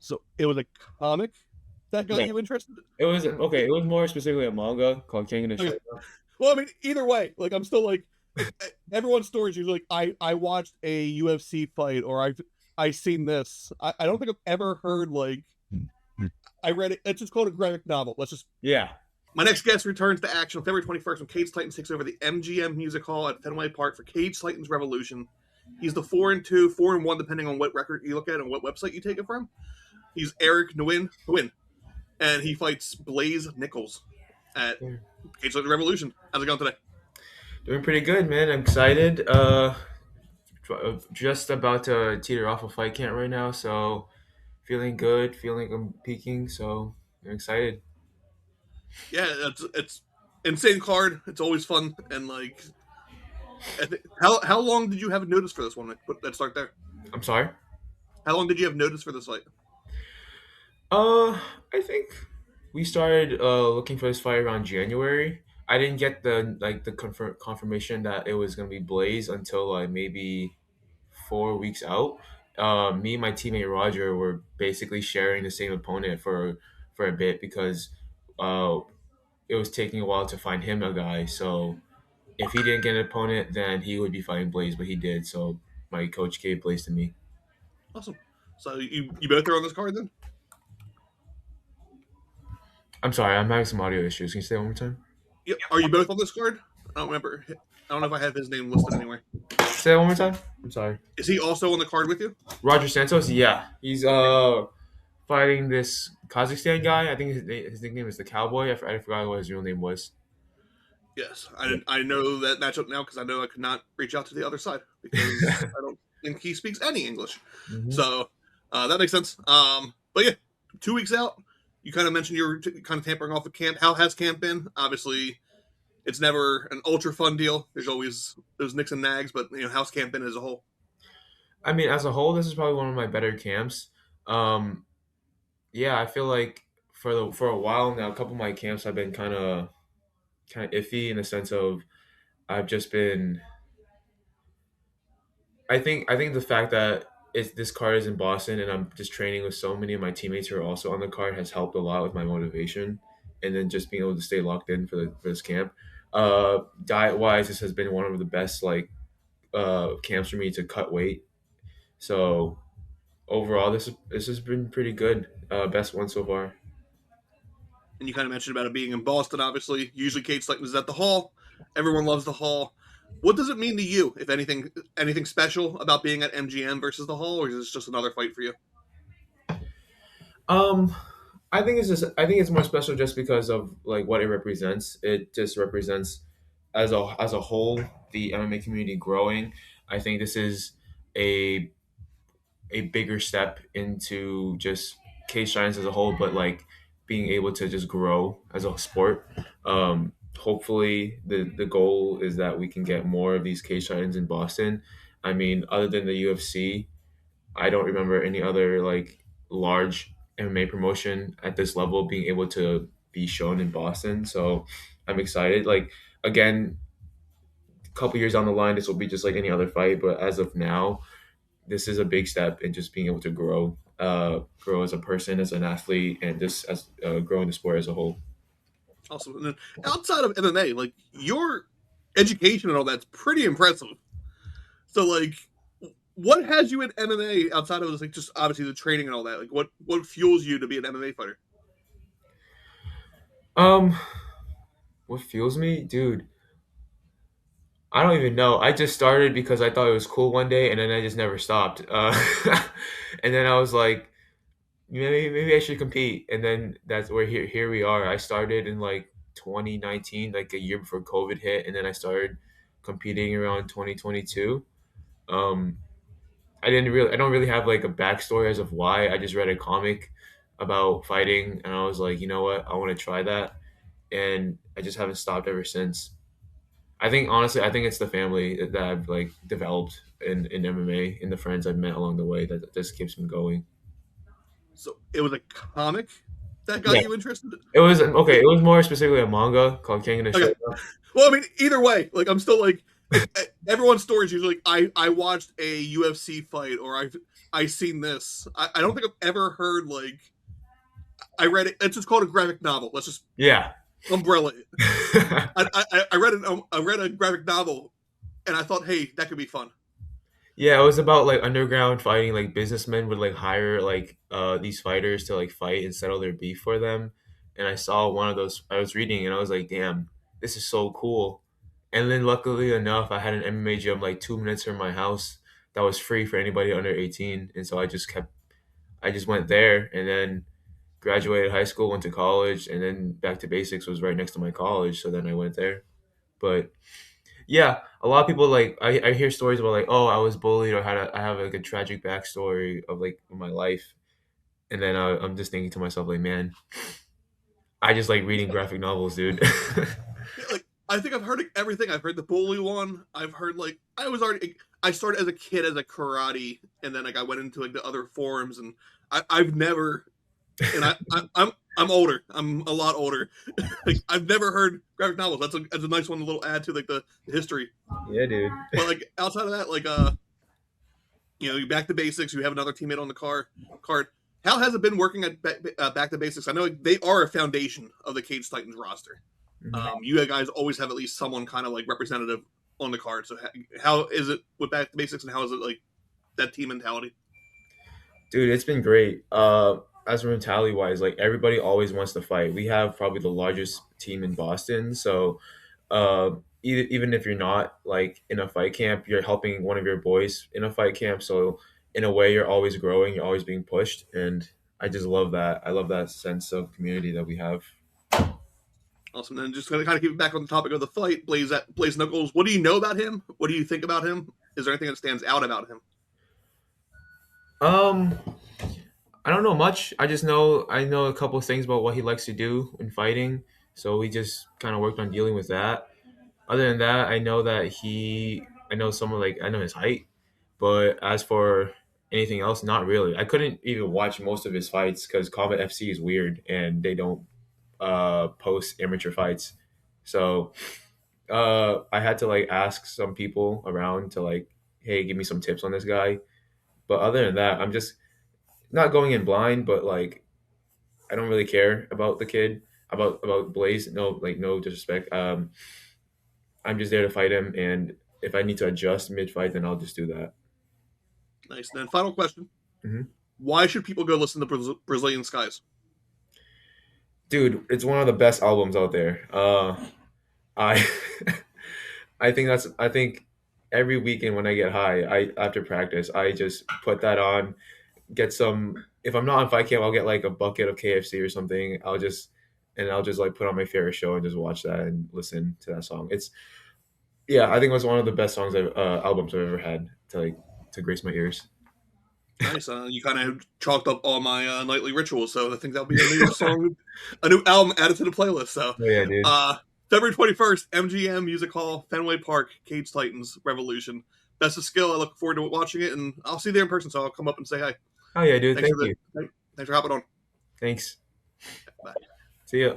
So it was a comic that got No, you interested? it was okay. It was more specifically a manga called King of the Okay. Shogun. Well, I mean, either way, like I'm still like everyone's story is usually like I watched a UFC fight or I seen this. I don't think I've ever heard like I read it. It's just called a graphic novel. Let's just. Yeah. My next guest returns to action on February 21st when Cage Titans takes over the MGM Music Hall at Fenway Park for Cage Titans Revolution. He's the 4-2, 4-1, depending on what record you look at and what website you take it from. He's Eric Huynh, and he fights Blaize Nichols at Cage Titans Revolution. How's it going today? Doing pretty good, man. I'm excited. Just about to teeter off a fight camp right now, so feeling good, feeling like I'm peaking, so I'm excited. Yeah, it's insane card. It's always fun and like. How long did you have notice for this one? Let's start there. I'm sorry. How long did you have notice for this fight? Uh, I think we started looking for this fight around January. I didn't get the confirmation that it was gonna be Blaze until like maybe 4 weeks out. Me and my teammate Roger were basically sharing the same opponent for a bit because uh, it was taking a while to find him a guy. So if he didn't get an opponent, then he would be fighting Blaze, but he did. So my coach gave Blaze to me. Awesome. So you both are on this card then? I'm sorry, I'm having some audio issues. Can you say that one more time? Yeah. Are you both on this card? I don't remember. I don't know if I have his name listed anywhere. Say that one more time. I'm sorry. Is he also on the card with you? Roger Santos. Yeah, he's fighting this Kazakhstan guy. I think his nickname is the Cowboy. I forgot what his real name was. Yes, I know that matchup now because I know I could not reach out to the other side because I don't think he speaks any English. Hmm. So that makes sense. But yeah, 2 weeks out. You kind of mentioned you were kind of tampering off the camp. How has camp been? Obviously, it's never an ultra fun deal. There's always those nicks and nags, but how's camp been as a whole? I mean, as a whole, this is probably one of my better camps. Um, yeah, I feel like for a while now, a couple of my camps have been kind of iffy in the sense of I've just been. I think the fact that this card is in Boston and I'm just training with so many of my teammates who are also on the card has helped a lot with my motivation, and then just being able to stay locked in for this camp. Diet wise, this has been one of the best camps for me to cut weight. So overall, this has been pretty good. Best one so far. And you kind of mentioned about it being in Boston, obviously. Usually Kate Slayton is at the Hall. Everyone loves the Hall. What does it mean to you, if anything special about being at MGM versus the Hall, or is this just another fight for you? Um, I think it's more special just because of like what it represents. It just represents as a whole the MMA community growing. I think this is a a bigger step into just cage science as a whole, but like being able to just grow as a sport. Hopefully, the goal is that we can get more of these cage titans in Boston. I mean, other than the UFC, I don't remember any other like large MMA promotion at this level being able to be shown in Boston. So I'm excited. Like again, a couple years down the line, this will be just like any other fight. But as of now, this is a big step in just being able to grow as a person, as an athlete, and just as growing the sport as a whole. Awesome. And then outside of MMA, like your education and all that's pretty impressive. So like, what has you in MMA outside of like just obviously the training and all that? Like, what fuels you to be an MMA fighter? Um, what fuels me, dude? I don't even know. I just started because I thought it was cool one day, and then I just never stopped. And then I was like, maybe I should compete. And then that's where here we are. I started in like 2019, like a year before COVID hit, and then I started competing around 2022. Um, I don't really have like a backstory as of why. I just read a comic about fighting, and I was like, you know what, I want to try that, and I just haven't stopped ever since. I think honestly, I think it's the family that I've like developed in MMA and the friends I've met along the way that just keeps me going. So it was a comic that got Yeah, you interested. it was okay. It was more specifically a manga called King of the Okay. Shogun. Well, I mean, either way, like I'm still like everyone's story is usually like I watched a UFC fight or I seen this. I don't think I've ever heard like I read it. It's just called a graphic novel. Let's just Yeah. umbrella it. I read a graphic novel, and I thought, hey, that could be fun. Yeah, it was about like underground fighting. Like businessmen would like hire like these fighters to like fight and settle their beef for them. And I saw one of those. I was reading and I was like, "Damn, this is so cool." And then luckily enough, I had an MMA gym like 2 minutes from my house that was free for anybody under 18. And so I just went there and then graduated high school, went to college, and then Back to Basics was right next to my college. So then I went there. But yeah, a lot of people like I hear stories about like, oh, I was bullied or I have like a tragic backstory of like my life, and then I'm just thinking to myself like, man, I just like reading graphic novels, dude. Yeah, like I think I've heard everything. I've heard the bully one. I've heard like I started as a kid as a karate, and then like I went into like the other forms, and I've never and I'm older. I'm a lot older. Like I've never heard graphic novels. That's a nice one. A little add to like the history. Yeah, dude. But like outside of that, like you back to basics. You have another teammate on the card. How has it been working at Back to Basics? I know they are a foundation of the Cage Titans roster. Mhm. You guys always have at least someone kind of like representative on the card. So how is it with Back to Basics, and how is it like that team mentality? Dude, it's been great. As for mentality wise, like everybody always wants to fight. We have probably the largest team in Boston, so even if you're not like in a fight camp, you're helping one of your boys in a fight camp. So in a way, you're always growing, you're always being pushed, and I just love that. I love that sense of community that we have. Awesome. Then just to kind of keep it back on the topic of the fight, Blaize Nichols. What do you know about him? What do you think about him? Is there anything that stands out about him? Um, I don't know much. I know a couple of things about what he likes to do in fighting. So we just kind of worked on dealing with that. Other than that, I know someone like I know his height, but as for anything else, not really. I couldn't even watch most of his fights because Combat FC is weird and they don't post amateur fights. So I had to like ask some people around to like, hey, give me some tips on this guy. But other than that, I'm just not going in blind, but like I don't really care about the kid about Blaze. No, like no disrespect. I'm just there to fight him, and if I need to adjust mid fight, then I'll just do that. Nice. And then final question: Hmm. why should people go listen to Brazilian Skies? Dude, it's one of the best albums out there. I I think every weekend when I get high, I after practice, I just put that on, get some. If I'm not on fight camp, I'll get like a bucket of KFC or something. I'll just like put on my favorite show and just watch that and listen to that song. It's yeah, I think it was one of the best albums I've ever had to like to grace my ears. Nice. You kind of chalked up all my nightly rituals, so I think that'll be a new song, a new album added to the playlist. So, Oh yeah, dude. uh, February 21st, MGM Music Hall, Fenway Park, Cage Titans Revolution. Best of skill. I look forward to watching it, and I'll see you there in person. So I'll come up and say hi. Oh yeah, dude. Thanks for Thank the you. thanks for hopping on. Thanks. Bye. See ya.